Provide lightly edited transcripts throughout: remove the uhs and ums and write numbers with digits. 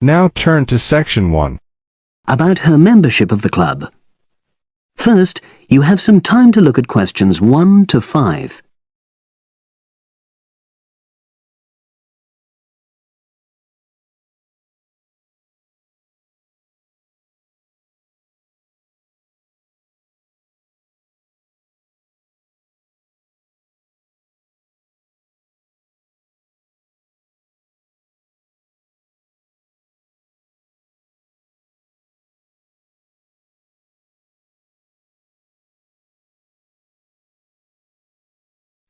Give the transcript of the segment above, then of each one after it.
Now turn to Section 1. About her membership of the club. First, you have some time to look at questions 1 to 5.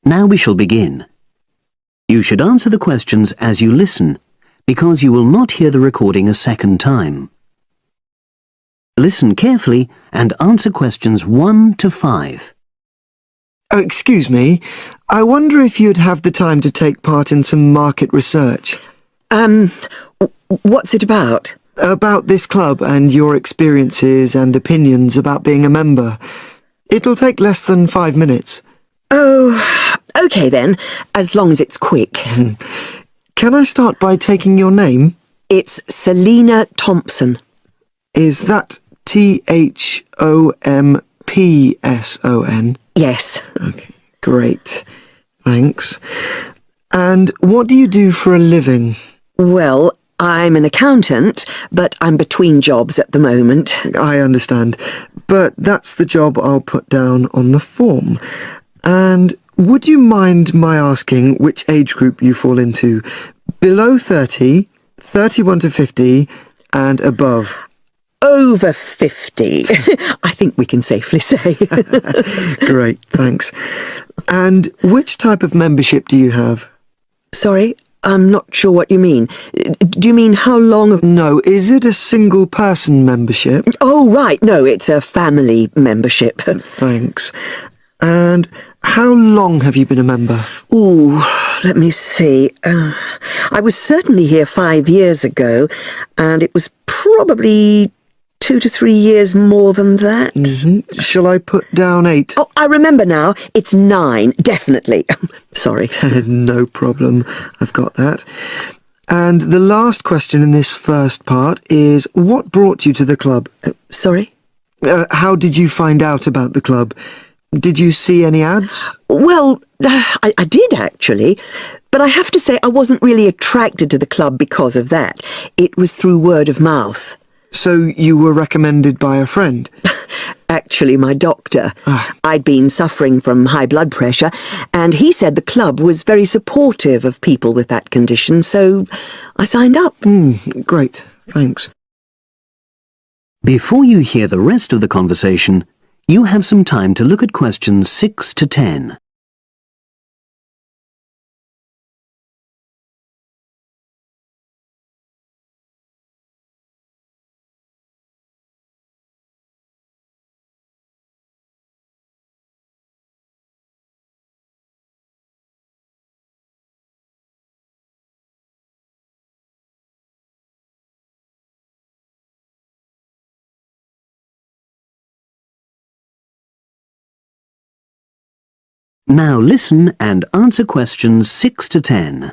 Now we shall begin. You should answer the questions as you listen, because you will not hear the recording a second time. Listen carefully and answer questions 1 to 5. Oh, excuse me. I wonder if you'd have the time to take part in some market research. What's it about? About this club and your experiences and opinions about being a member. It'll take less than 5 minutes. Oh, OK then, as long as it's quick. Can I start by taking your name? It's Selina Thompson. Is that Thompson? Yes. Okay, great. Thanks. And what do you do for a living? Well, I'm an accountant, but I'm between jobs at the moment. I understand, but that's the job I'll put down on the form. And would you mind my asking which age group you fall into? Below 30, 31 to 50, and above? Over 50, I think we can safely say. Great, thanks. And which type of membership do you have? Sorry, I'm not sure what you mean. Do you mean how long? No, is it a single-person membership? Oh, right, no, it's a family membership. Thanks. And how long have you been a member? Ooh, let me see. I was certainly here 5 years ago, and it was probably 2 to 3 years more than that. Shall I put down 8? Oh, I remember now. It's 9, definitely. Sorry. No problem. I've got that. And the last question in this first part is, what brought you to the club? Sorry? How did you find out about the club? Did you see any ads? Well, I did actually, but I have to say I wasn't really attracted to the club because of that. It was through word of mouth. So you were recommended by a friend? Actually, my doctor. I'd been suffering from high blood pressure, and he said the club was very supportive of people with that condition, so I signed up. Great, thanks. Before you hear the rest of the conversation, you have some time to look at questions 6 to 10. Now listen and answer questions 6 to 10.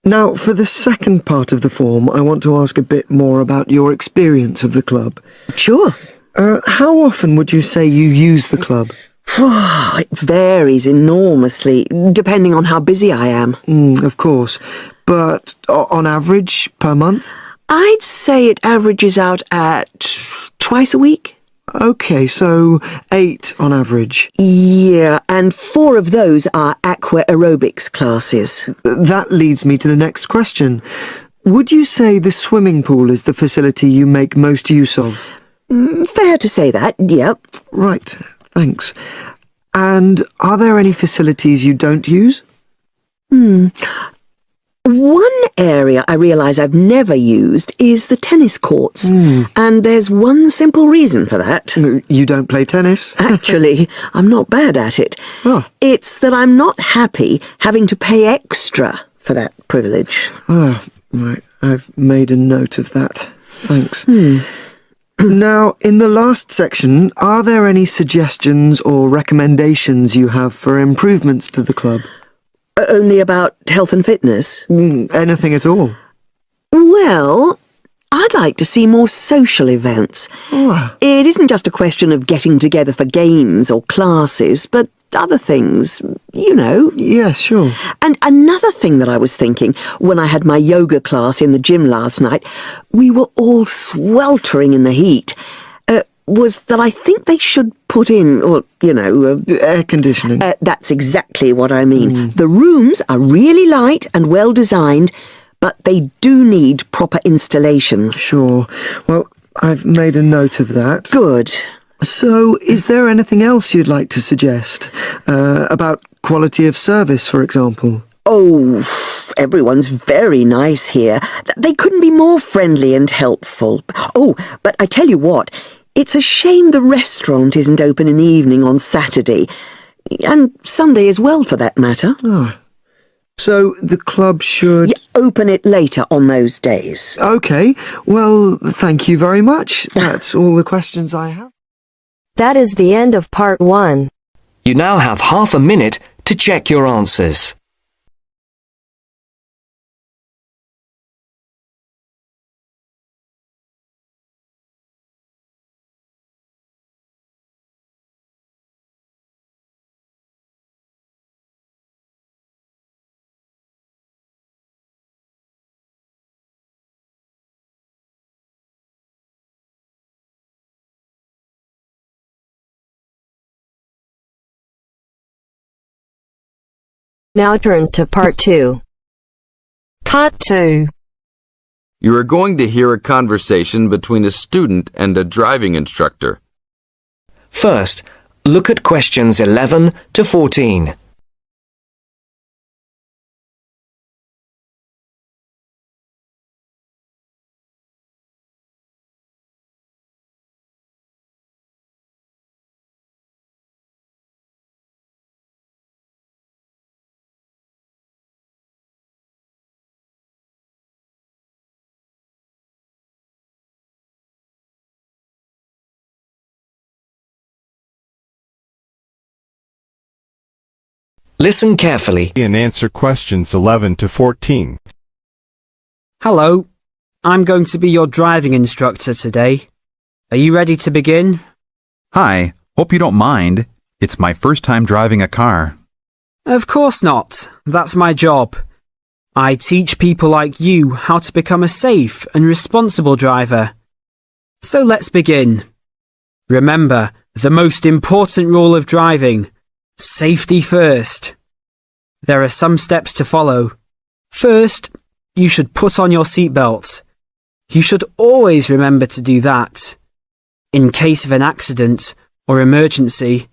Now, for the second part of the form, I want to ask a bit more about your experience of the club. Sure. How often would you say you use the club? It varies enormously, depending on how busy I am. Of course. But on average, per month? I'd say it averages out at twice a week. OK, so 8 on average. Yeah, and 4 of those are aqua aerobics classes. That leads me to the next question. Would you say the swimming pool is the facility you make most use of? Fair to say that, yep. Right, thanks. And are there any facilities you don't use? One area I realise I've never used is the tennis courts. And there's one simple reason for that. You don't play tennis? Actually, I'm not bad at it. Oh. It's that I'm not happy having to pay extra for that privilege. Oh, right. I've made a note of that. Thanks. Now, in the last section, are there any suggestions or recommendations you have for improvements to the club? Only about health and fitness? Anything at all? Well, I'd like to see more social events. It isn't just a question of getting together for games or classes, but other things, you know. Yes, sure. And another thing that I was thinking, when I had my yoga class in the gym last night, we were all sweltering in the heat, was that I think they should put in, or, you know... Air conditioning. That's exactly what I mean. The rooms are really light and well designed, but they do need proper installations. Sure. Well, I've made a note of that. Good. So, is there anything else you'd like to suggest? About quality of service, for example? Oh, everyone's very nice here. They couldn't be more friendly and helpful. Oh, but I tell you what, it's a shame the restaurant isn't open in the evening on Saturday. And Sunday as well, for that matter. So, the club should... Open it later on those days. OK. Well, thank you very much. That's all the questions I have. That is the end of part 1. You now have half a minute to check your answers. Now turns to part 2. Part 2. You are going to hear a conversation between a student and a driving instructor. First, look at questions 11 to 14. Listen carefully. And answer questions 11 to 14. Hello, I'm going to be your driving instructor today. Are you ready to begin? Hi, hope you don't mind. It's my first time driving a car. Of course not. That's my job. I teach people like you how to become a safe and responsible driver. So let's begin. Remember, the most important rule of driving: safety first. There are some steps to follow. First, you should put on your seatbelt. You should always remember to do that. In case of an accident or emergency,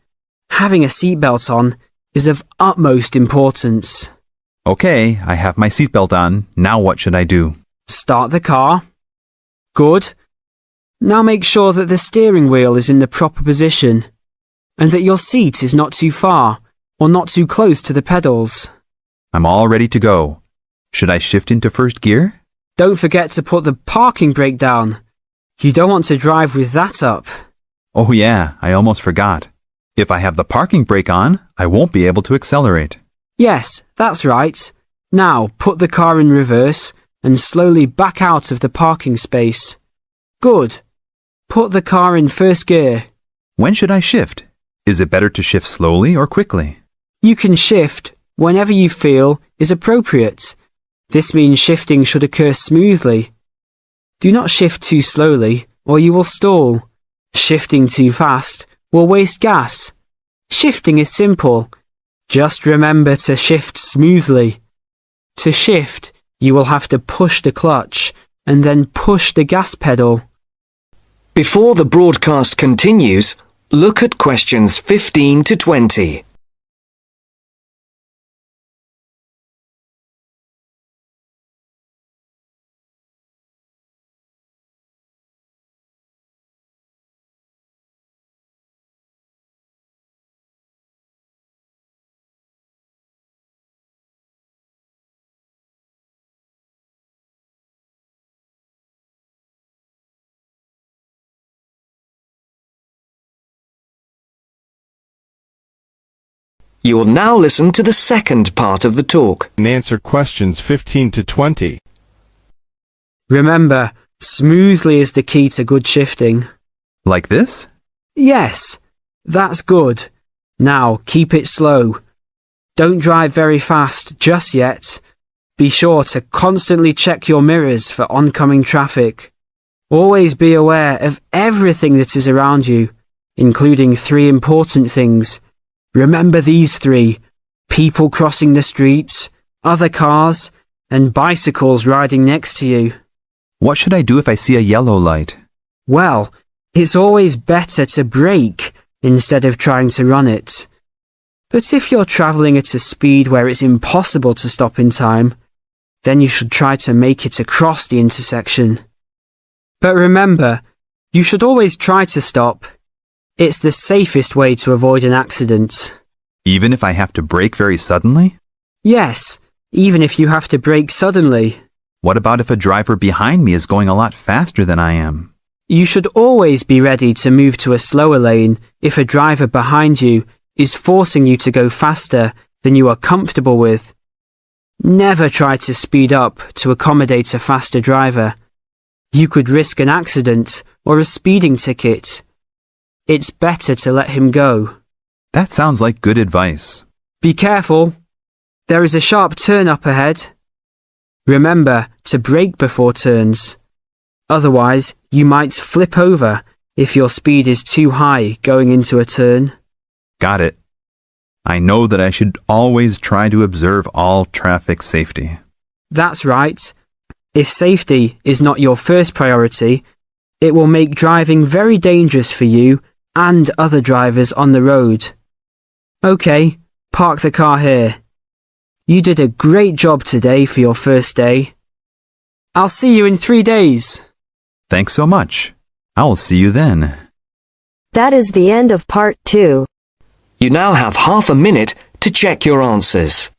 having a seatbelt on is of utmost importance. Okay, I have my seatbelt on. Now what should I do? Start the car. Good. Now make sure that the steering wheel is in the proper position and that your seat is not too far or not too close to the pedals. I'm all ready to go. Should I shift into first gear? Don't forget to put the parking brake down. You don't want to drive with that up. Oh yeah, I almost forgot. If I have the parking brake on, I won't be able to accelerate. Yes, that's right. Now put the car in reverse and slowly back out of the parking space. Good. Put the car in first gear. When should I shift? Is it better to shift slowly or quickly? You can shift whenever you feel is appropriate. This means shifting should occur smoothly. Do not shift too slowly or you will stall. Shifting too fast will waste gas. Shifting is simple. Just remember to shift smoothly. To shift, you will have to push the clutch and then push the gas pedal. Before the broadcast continues, look at questions 15 to 20. You will now listen to the second part of the talk. And answer questions 15 to 20. Remember, smoothly is the key to good shifting. Like this? Yes, that's good. Now, keep it slow. Don't drive very fast just yet. Be sure to constantly check your mirrors for oncoming traffic. Always be aware of everything that is around you, including 3 important things. Remember these 3: people crossing the streets, other cars, and bicycles riding next to you. What should I do if I see a yellow light? Well, it's always better to brake instead of trying to run it. But if you're travelling at a speed where it's impossible to stop in time, then you should try to make it across the intersection. But remember, you should always try to stop. It's the safest way to avoid an accident. Even if I have to brake very suddenly? Yes, even if you have to brake suddenly. What about if a driver behind me is going a lot faster than I am? You should always be ready to move to a slower lane if a driver behind you is forcing you to go faster than you are comfortable with. Never try to speed up to accommodate a faster driver. You could risk an accident or a speeding ticket. It's better to let him go. That sounds like good advice. Be careful. There is a sharp turn up ahead. Remember to brake before turns. Otherwise, you might flip over if your speed is too high going into a turn. Got it. I know that I should always try to observe all traffic safety. That's right. If safety is not your first priority, it will make driving very dangerous for you and other drivers on the road. Okay, park the car here. You did a great job today for your first day. I'll see you in 3 days. Thanks so much. I will see you then. That is the end of part 2. You now have half a minute to check your answers.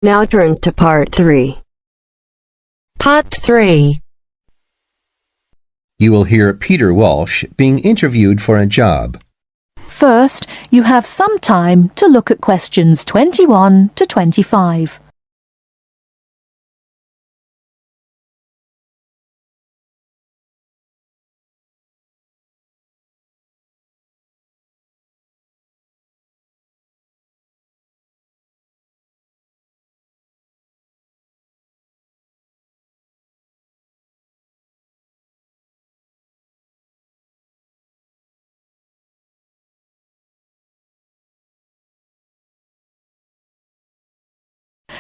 Now turns to part 3. Part 3. You will hear Peter Walsh being interviewed for a job. First, you have some time to look at questions 21 to 25.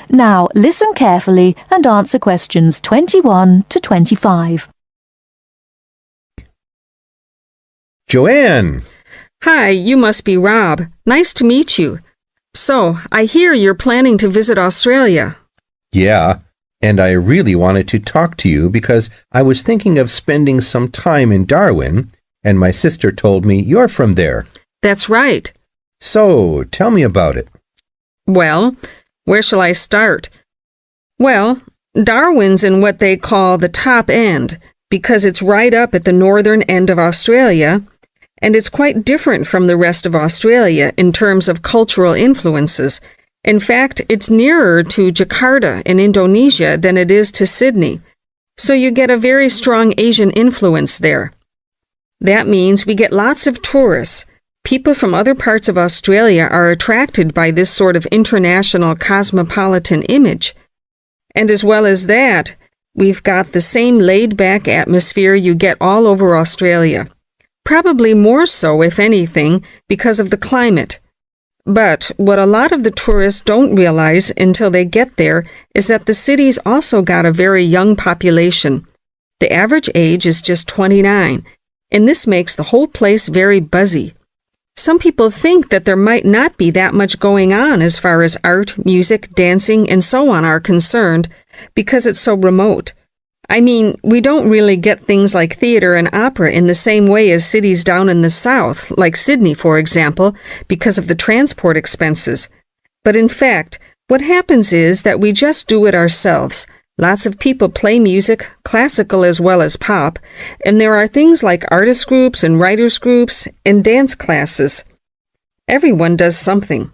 Now listen carefully and answer questions 21 to 25. Joanne! Hi, you must be Rob. Nice to meet you. So, I hear you're planning to visit Australia. Yeah, and I really wanted to talk to you because I was thinking of spending some time in Darwin, and my sister told me you're from there. That's right. So, tell me about it. Well, where shall I start? Well, Darwin's in what they call the top end, because it's right up at the northern end of Australia, and it's quite different from the rest of Australia in terms of cultural influences. In fact, it's nearer to Jakarta in Indonesia than it is to Sydney, so you get a very strong Asian influence there. That means we get lots of tourists. People from other parts of Australia are attracted by this sort of international cosmopolitan image. And as well as that, we've got the same laid-back atmosphere you get all over Australia. Probably more so, if anything, because of the climate. But what a lot of the tourists don't realize until they get there is that the city's also got a very young population. The average age is just 29, and this makes the whole place very buzzy. Some people think that there might not be that much going on as far as art, music, dancing, and so on are concerned because it's so remote. I mean, we don't really get things like theater and opera in the same way as cities down in the south, like Sydney, for example, because of the transport expenses. But in fact, what happens is that we just do it ourselves. Lots of people play music, classical as well as pop, and there are things like artist groups and writers groups and dance classes. Everyone does something.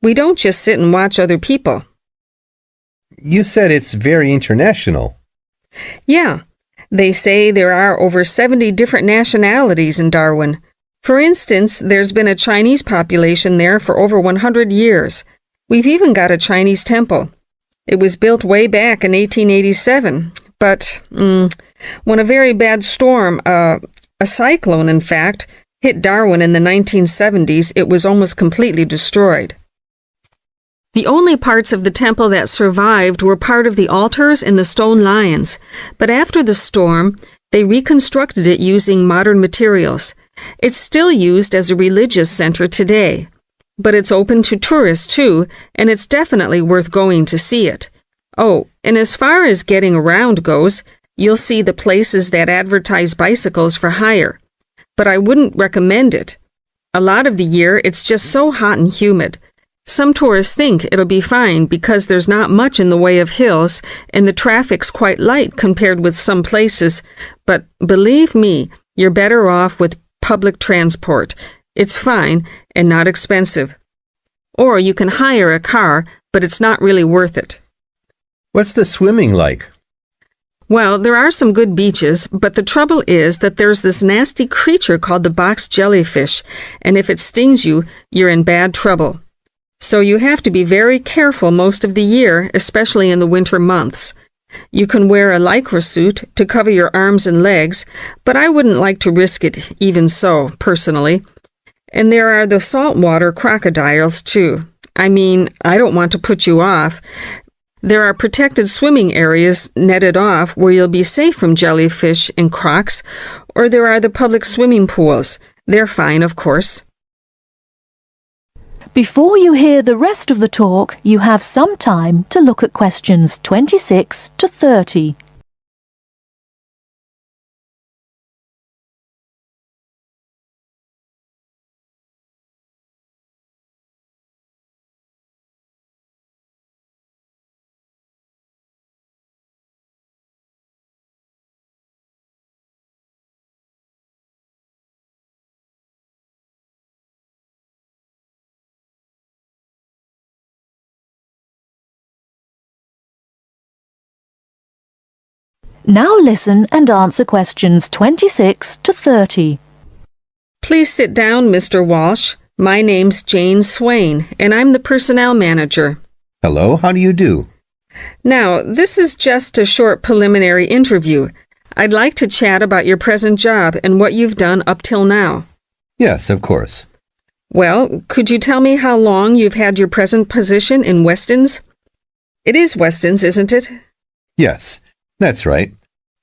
We don't just sit and watch other people. You said it's very international. Yeah, they say there are over 70 different nationalities in Darwin. For instance, there's been a Chinese population there for over 100 years. We've even got a Chinese temple. It was built way back in 1887, but when a very bad storm, a cyclone in fact, hit Darwin in the 1970s, it was almost completely destroyed. The only parts of the temple that survived were part of the altars and the stone lions, but after the storm, they reconstructed it using modern materials. It's still used as a religious center today, but it's open to tourists too, and it's definitely worth going to see it. Oh, and as far as getting around goes, you'll see the places that advertise bicycles for hire, but I wouldn't recommend it. A lot of the year, it's just so hot and humid. Some tourists think it'll be fine because there's not much in the way of hills and the traffic's quite light compared with some places, but believe me, you're better off with public transport. It's fine and not expensive. Or you can hire a car, but it's not really worth it. What's the swimming like? Well, there are some good beaches, but the trouble is that there's this nasty creature called the box jellyfish, and if it stings you, you're in bad trouble. So you have to be very careful most of the year, especially in the winter months. You can wear a lycra suit to cover your arms and legs, but I wouldn't like to risk it even so, personally. And there are the saltwater crocodiles, too. I mean, I don't want to put you off. There are protected swimming areas netted off where you'll be safe from jellyfish and crocs, or there are the public swimming pools. They're fine, of course. Before you hear the rest of the talk, you have some time to look at questions 26 to 30. Now listen and answer questions 26 to 30. Please sit down, Mr. Walsh. My name's Jane Swain, and I'm the personnel manager. Hello, how do you do? Now, this is just a short preliminary interview. I'd like to chat about your present job and what you've done up till now. Yes, of course. Well, could you tell me how long you've had your present position in Weston's? It is Weston's, isn't it? Yes, that's right.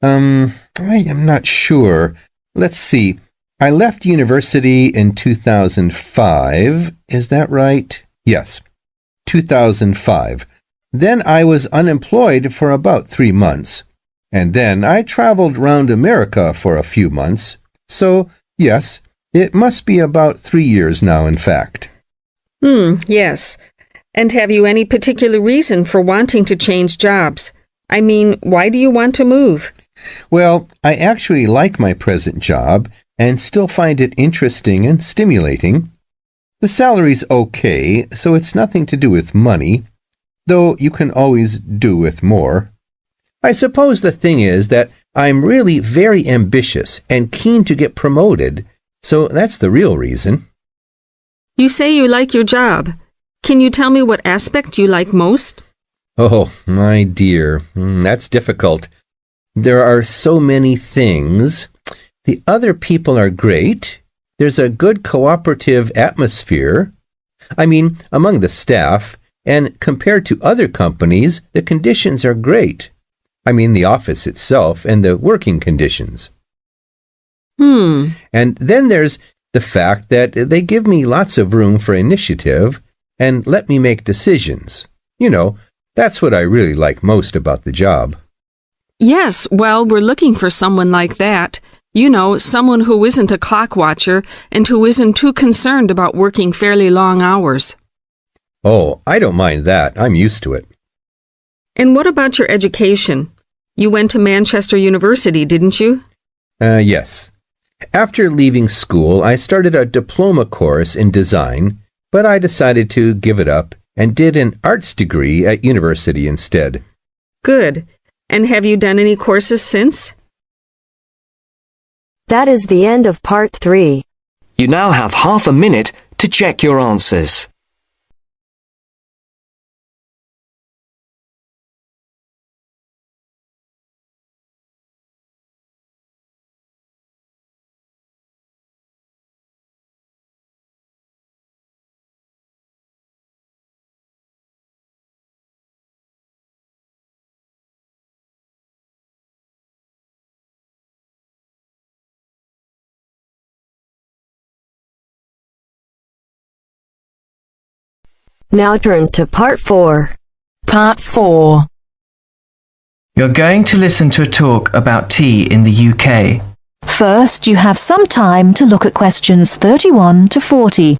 I am not sure. Let's see. I left university in 2005. Is that right? Yes, 2005. Then I was unemployed for about 3 months. And then I traveled round America for a few months. So, yes, it must be about 3 years now, in fact. Yes. And have you any particular reason for wanting to change jobs? I mean, why do you want to move? Well, I actually like my present job and still find it interesting and stimulating. The salary's okay, so it's nothing to do with money, though you can always do with more. I suppose the thing is that I'm really very ambitious and keen to get promoted, so that's the real reason. You say you like your job. Can you tell me what aspect you like most? Oh, my dear, that's difficult. There are so many things. The other people are great. There's a good cooperative atmosphere. I mean, among the staff, and compared to other companies, the conditions are great. I mean, the office itself and the working conditions. And then there's the fact that they give me lots of room for initiative and let me make decisions. You know, that's what I really like most about the job. Yes, well, we're looking for someone like that. You know, someone who isn't a clock watcher and who isn't too concerned about working fairly long hours. Oh, I don't mind that. I'm used to it. And what about your education? You went to Manchester University, didn't you? Yes. After leaving school, I started a diploma course in design, but I decided to give it up and did an arts degree at university instead. Good. And have you done any courses since? That is the end of part 3. You now have half a minute to check your answers. Now turns to part 4. Part 4. You're going to listen to a talk about tea in the UK. First, you have some time to look at questions 31 to 40.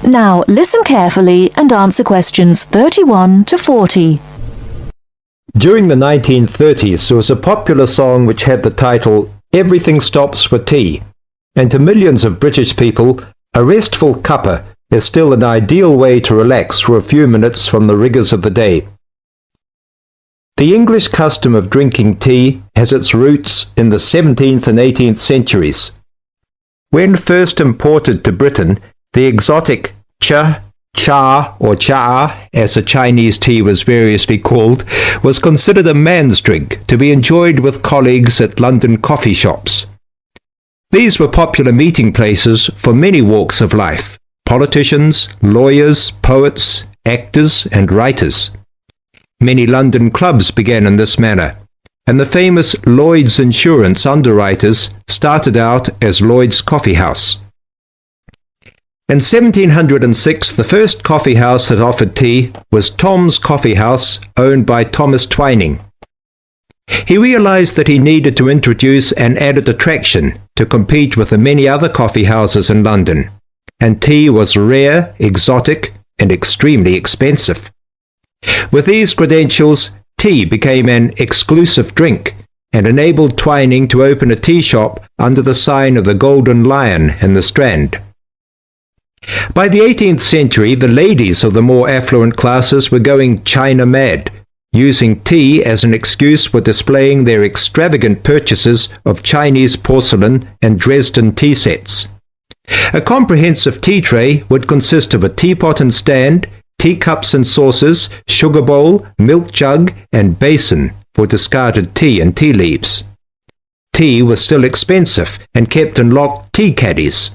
Now listen carefully and answer questions 31 to 40. During the 1930s, there was a popular song which had the title, "Everything Stops for Tea," and to millions of British people, a restful cuppa is still an ideal way to relax for a few minutes from the rigours of the day. The English custom of drinking tea has its roots in the 17th and 18th centuries. When first imported to Britain, the exotic cha, or cha, as the Chinese tea was variously called, was considered a man's drink to be enjoyed with colleagues at London coffee shops. These were popular meeting places for many walks of life: politicians, lawyers, poets, actors, and writers. Many London clubs began in this manner, and the famous Lloyd's Insurance underwriters started out as Lloyd's Coffee House. In 1706, the first coffee house that offered tea was Tom's Coffee House, owned by Thomas Twining. He realized that he needed to introduce an added attraction to compete with the many other coffee houses in London, and tea was rare, exotic, and extremely expensive. With these credentials, tea became an exclusive drink and enabled Twining to open a tea shop under the sign of the Golden Lion in the Strand. By the 18th century, the ladies of the more affluent classes were going China mad, using tea as an excuse for displaying their extravagant purchases of Chinese porcelain and Dresden tea sets. A comprehensive tea tray would consist of a teapot and stand, teacups and saucers, sugar bowl, milk jug, and basin for discarded tea and tea leaves. Tea was still expensive and kept in locked tea caddies.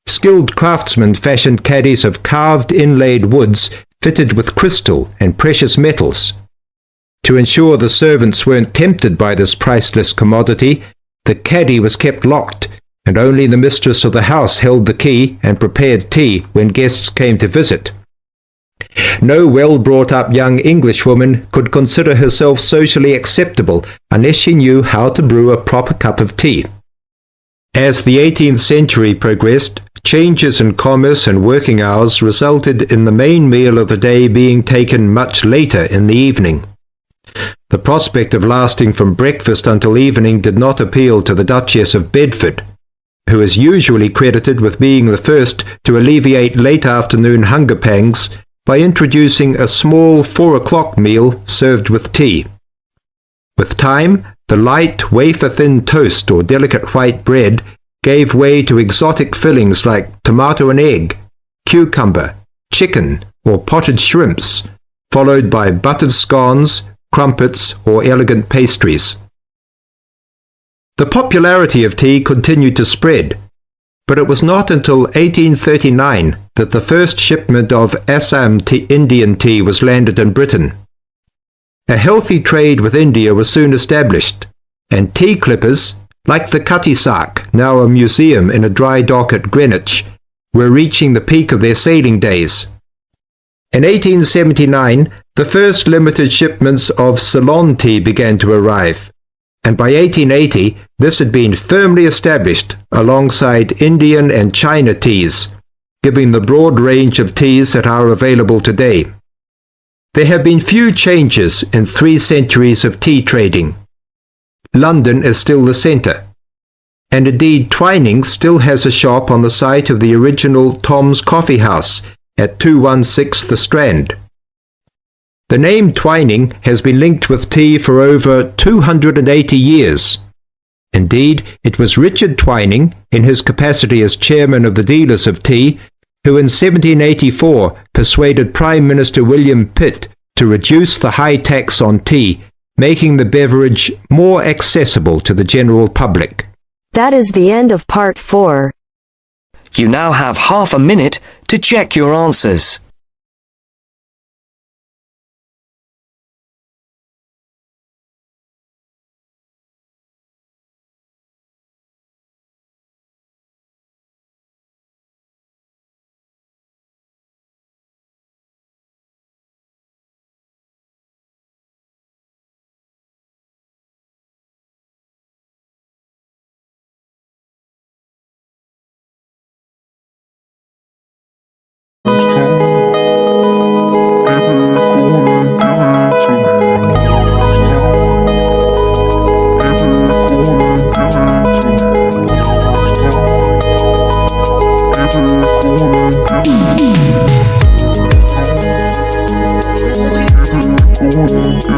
Skilled craftsmen fashioned caddies of carved inlaid woods fitted with crystal and precious metals. To ensure the servants weren't tempted by this priceless commodity, the caddy was kept locked, and only the mistress of the house held the key and prepared tea when guests came to visit. No well-brought-up young Englishwoman could consider herself socially acceptable unless she knew how to brew a proper cup of tea. As the 18th century progressed, changes in commerce and working hours resulted in the main meal of the day being taken much later in the evening. The prospect of lasting from breakfast until evening did not appeal to the Duchess of Bedford, who is usually credited with being the first to alleviate late afternoon hunger pangs by introducing a small 4 o'clock meal served with tea. With time, the light, wafer-thin toast or delicate white bread gave way to exotic fillings like tomato and egg, cucumber, chicken, or potted shrimps, followed by buttered scones, crumpets, or elegant pastries. The popularity of tea continued to spread, but it was not until 1839 that the first shipment of Assam Indian tea was landed in Britain. A healthy trade with India was soon established, and tea clippers, like the Cutty Sark, now a museum in a dry dock at Greenwich, were reaching the peak of their sailing days. In 1879, the first limited shipments of Ceylon tea began to arrive, and by 1880 this had been firmly established alongside Indian and China teas, giving the broad range of teas that are available today. There have been few changes in 3 centuries of tea trading. London is still the centre, and indeed Twinings still has a shop on the site of the original Tom's Coffee House at 216 The Strand. The name Twining has been linked with tea for over 280 years. Indeed, it was Richard Twining, in his capacity as chairman of the dealers of tea, who in 1784 persuaded Prime Minister William Pitt to reduce the high tax on tea, making the beverage more accessible to the general public. That is the end of part 4. You now have half a minute to check your answers.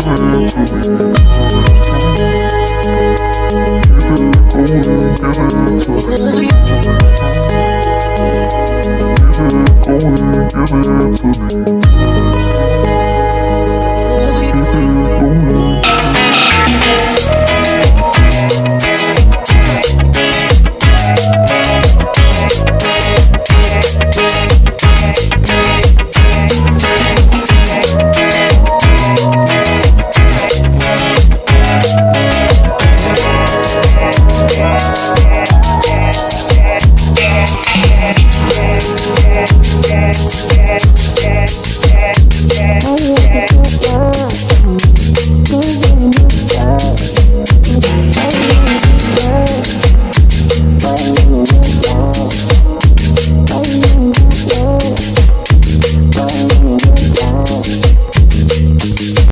Thank you.